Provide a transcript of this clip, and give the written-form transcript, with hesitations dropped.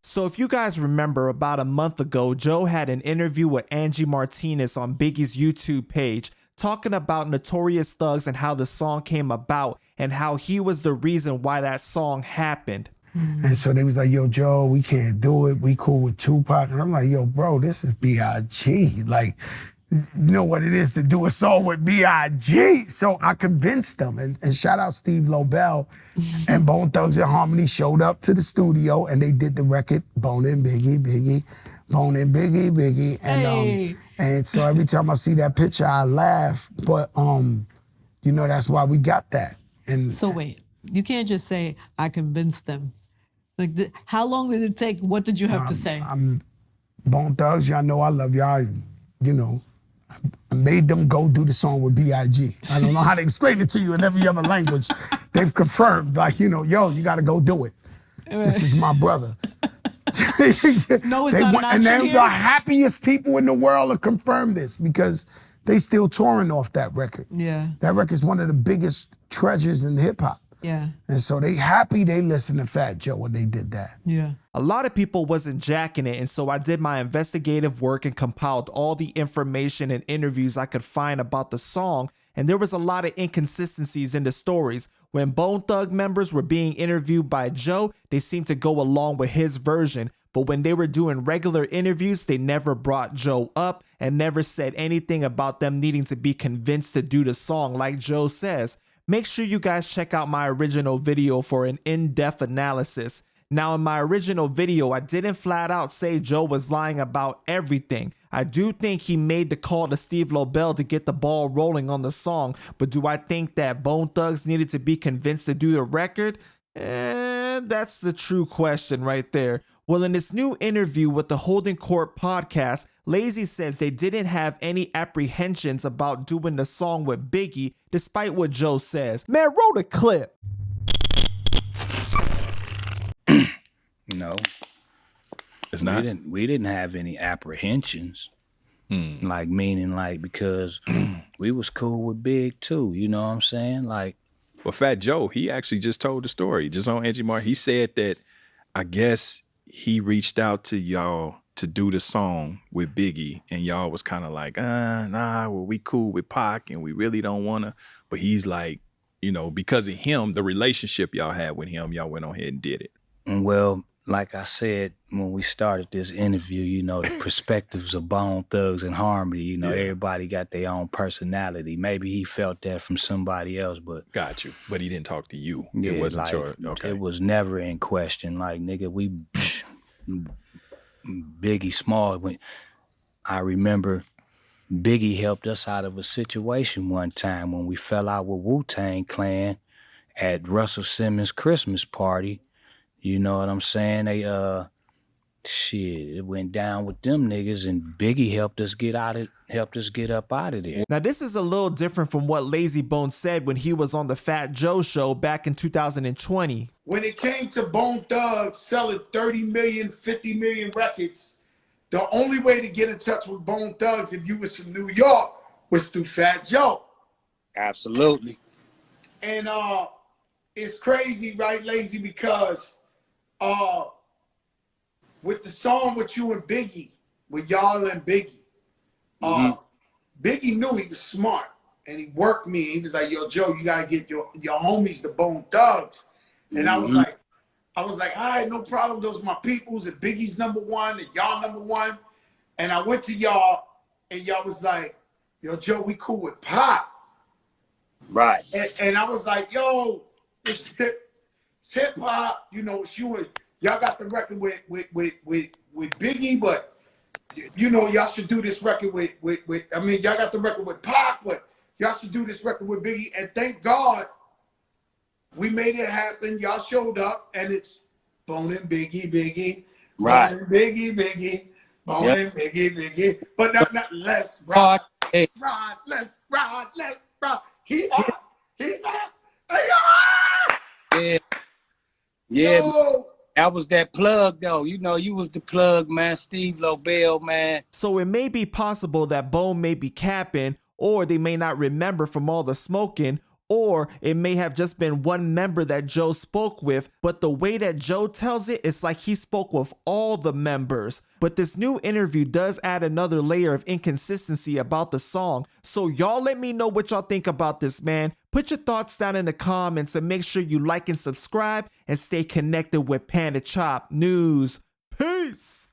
So if you guys remember, about a month ago, Joe had an interview with Angie Martinez on Biggie's YouTube page talking about Notorious Thugs and how the song came about and how he was the reason why that song happened. And so they was like, yo, Joe, we can't do it. We cool with Tupac. And I'm like, yo, bro, this is B.I.G. Like, you know what it is to do a song with B.I.G. So I convinced them. And shout out Steve Lobel and Bone Thugs and Harmony showed up to the studio and they did the record Bone and Biggie, Biggie, Bone and Biggie, Biggie. And and so every time I see that picture, I laugh. But you know, that's why we got that. And so wait, you can't just say I convinced them. Like, how long did it take? What did you have to say? I'm Bone Thugs, y'all know I love y'all. You know, I made them go do the song with B.I.G. I don't know how to explain it to you in every other language. They've confirmed, like, you know, yo, you got to go do it. This is my brother. No, it's not an option and they're here? the happiest people in the world to confirm this because they still touring off that record. Yeah. That record's one of the biggest treasures in hip hop. Yeah. And so they happy they listened to Fat Joe when they did that. Yeah. A lot of people wasn't jacking it, and so I did my investigative work and compiled all the information and interviews I could find about the song, and there was a lot of inconsistencies in the stories. When Bone Thug members were being interviewed by Joe, they seemed to go along with his version, but when they were doing regular interviews, they never brought Joe up and never said anything about them needing to be convinced to do the song like Joe says. Make sure you guys check out my original video for an in-depth analysis. Now, in my original video, I didn't flat out say Joe was lying about everything. I do think he made the call to Steve Lobel to get the ball rolling on the song, but do I think that Bone Thugs needed to be convinced to do the record? That's the true question right there. Well, in this new interview with the Holding Court podcast, Layzie says they didn't have any apprehensions about doing the song with Biggie, despite what Joe says. Man, roll the clip. No. It's not? We didn't have any apprehensions. Like, meaning, like, because we was cool with Big too, you know what I'm saying? Like, well, Fat Joe, he actually just told the story just on Angie Martin. He said that, I guess he reached out to y'all to do the song with Biggie, and y'all was kind of like, nah, well, we cool with Pac, and we really don't want to. But he's like, you know, because of him, the relationship y'all had with him, y'all went on ahead and did it. well, like I said when we started this interview, you know, the perspectives of Bone Thugs and Harmony, you know, everybody got their own personality. Maybe he felt that from somebody else, but... Got you. But he didn't talk to you. Yeah, it wasn't like, your... Okay. It was never in question. Like, nigga, we... Biggie Small, when I remember Biggie helped us out of a situation one time when we fell out with Wu-Tang Clan at Russell Simmons' Christmas party. You know what I'm saying? They it went down with them niggas, and Biggie helped us get up out of there. Now, this is a little different from what Layzie Bone said when he was on the Fat Joe show back in 2020. When it came to Bone Thugs selling 30 million, 50 million records, the only way to get in touch with Bone Thugs if you was from New York was through Fat Joe. Absolutely. And it's crazy, right, Layzie, because with the song with you and Biggie, with y'all and Biggie, Biggie knew he was smart, and he worked me. He was like, yo, Joe, you gotta get your homies, the Bone Thugs. And I was like, all right, no problem. Those are my peoples, and Biggie's #1, and y'all #1. And I went to y'all, and y'all was like, yo, Joe, we cool with Pop. Right. And I was like, yo, it's hip hop, you know, y'all got the record with Biggie, but you know, y'all should do this record with I mean, y'all got the record with Pac, but y'all should do this record with Biggie. And thank God we made it happen. Y'all showed up, and it's Bone and Biggie, Biggie, right? Bone and Biggie, Bone and Biggie, but not less ride, let's ride. He hot. Yeah. Yo. That was that plug, though. You know, you was the plug, man. Steve Lobel, man. So it may be possible that Bone may be capping, or they may not remember from all the smoking, Or it may have just been one member that Joe spoke with, but the way that Joe tells it, it's like he spoke with all the members. But this new interview does add another layer of inconsistency about the song. So y'all let me know what y'all think about this, man. Put your thoughts down in the comments and make sure you like and subscribe and stay connected with Panda Chop News. Peace!